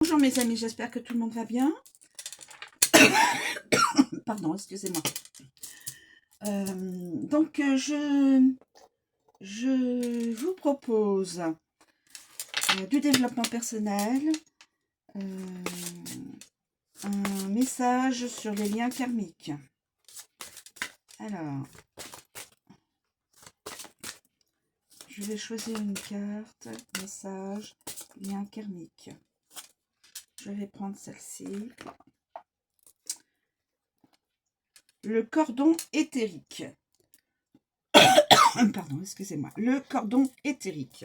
Bonjour mes amis, j'espère que tout le monde va bien. Pardon, excusez-moi. Je vous propose du développement personnel, un message sur les liens karmiques. Alors, je vais choisir une carte, message, lien karmique. Je vais prendre celle-ci. Le cordon éthérique. Pardon, excusez-moi. Le cordon éthérique.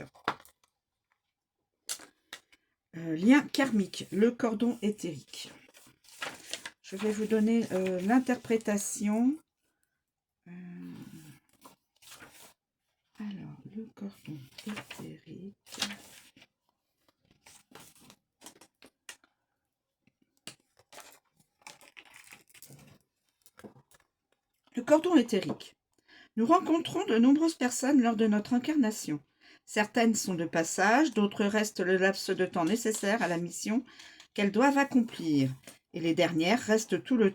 Lien karmique, le cordon éthérique. Je vais vous donner l'interprétation. Alors, le cordon éthérique. Le cordon éthérique. Nous rencontrons de nombreuses personnes lors de notre incarnation. Certaines sont de passage, d'autres restent le laps de temps nécessaire à la mission qu'elles doivent accomplir. Et les dernières restent tout le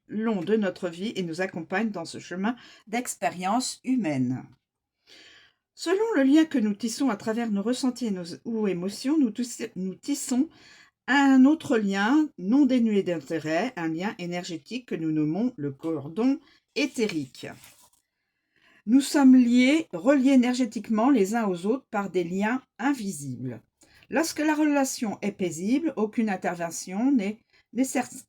long de notre vie et nous accompagnent dans ce chemin d'expérience humaine. Selon le lien que nous tissons à travers nos ressentis ou émotions, nous tissons un autre lien non dénué d'intérêt, un lien énergétique que nous nommons le cordon éthérique. Nous sommes reliés énergétiquement les uns aux autres par des liens invisibles. Lorsque la relation est paisible, aucune intervention n'est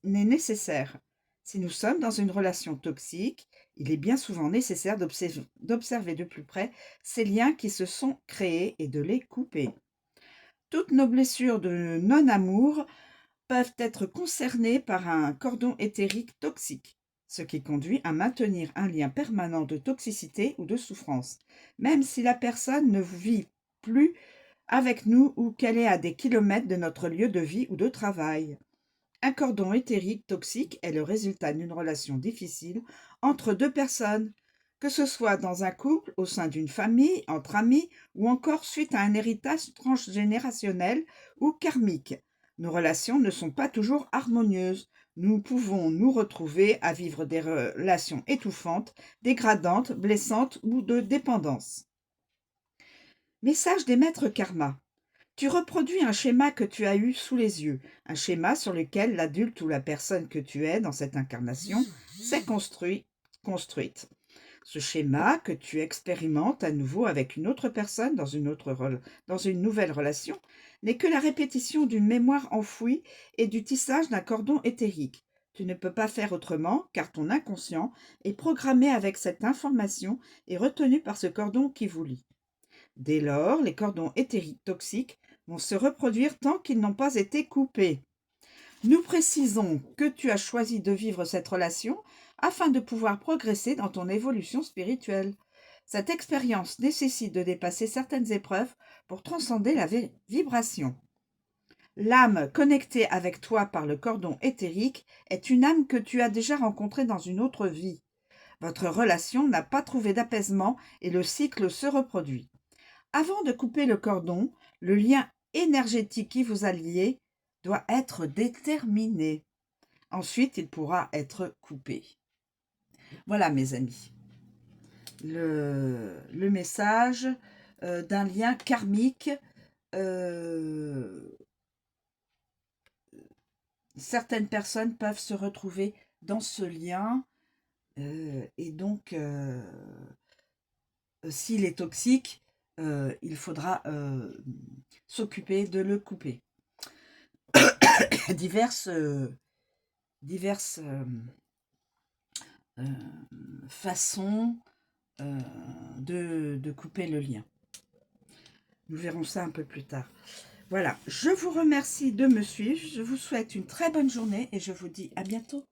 nécessaire. Si nous sommes dans une relation toxique, il est bien souvent nécessaire d'observer de plus près ces liens qui se sont créés et de les couper. Toutes nos blessures de non-amour peuvent être concernées par un cordon éthérique toxique, ce qui conduit à maintenir un lien permanent de toxicité ou de souffrance, même si la personne ne vit plus avec nous ou qu'elle est à des kilomètres de notre lieu de vie ou de travail. Un cordon éthérique toxique est le résultat d'une relation difficile entre deux personnes, que ce soit dans un couple, au sein d'une famille, entre amis ou encore suite à un héritage transgénérationnel ou karmique. Nos relations ne sont pas toujours harmonieuses. Nous pouvons nous retrouver à vivre des relations étouffantes, dégradantes, blessantes ou de dépendance. Message des maîtres karma. Tu reproduis un schéma que tu as eu sous les yeux, un schéma sur lequel l'adulte ou la personne que tu es dans cette incarnation s'est construite. Ce schéma que tu expérimentes à nouveau avec une autre personne dans une nouvelle relation n'est que la répétition d'une mémoire enfouie et du tissage d'un cordon éthérique. Tu ne peux pas faire autrement car ton inconscient est programmé avec cette information et retenu par ce cordon qui vous lie. Dès lors, les cordons éthériques toxiques vont se reproduire tant qu'ils n'ont pas été coupés. Nous précisons que tu as choisi de vivre cette relation afin de pouvoir progresser dans ton évolution spirituelle. Cette expérience nécessite de dépasser certaines épreuves pour transcender la vibration. L'âme connectée avec toi par le cordon éthérique est une âme que tu as déjà rencontrée dans une autre vie. Votre relation n'a pas trouvé d'apaisement et le cycle se reproduit. Avant de couper le cordon, le lien énergétique qui vous a lié doit être déterminé. Ensuite, il pourra être coupé. Voilà, mes amis, le message d'un lien karmique. Certaines personnes peuvent se retrouver dans ce lien et donc, s'il est toxique, il faudra s'occuper de le couper. diverses façons de couper le lien. Nous verrons ça un peu plus tard. Voilà, je vous remercie de me suivre. Je vous souhaite une très bonne journée et je vous dis à bientôt.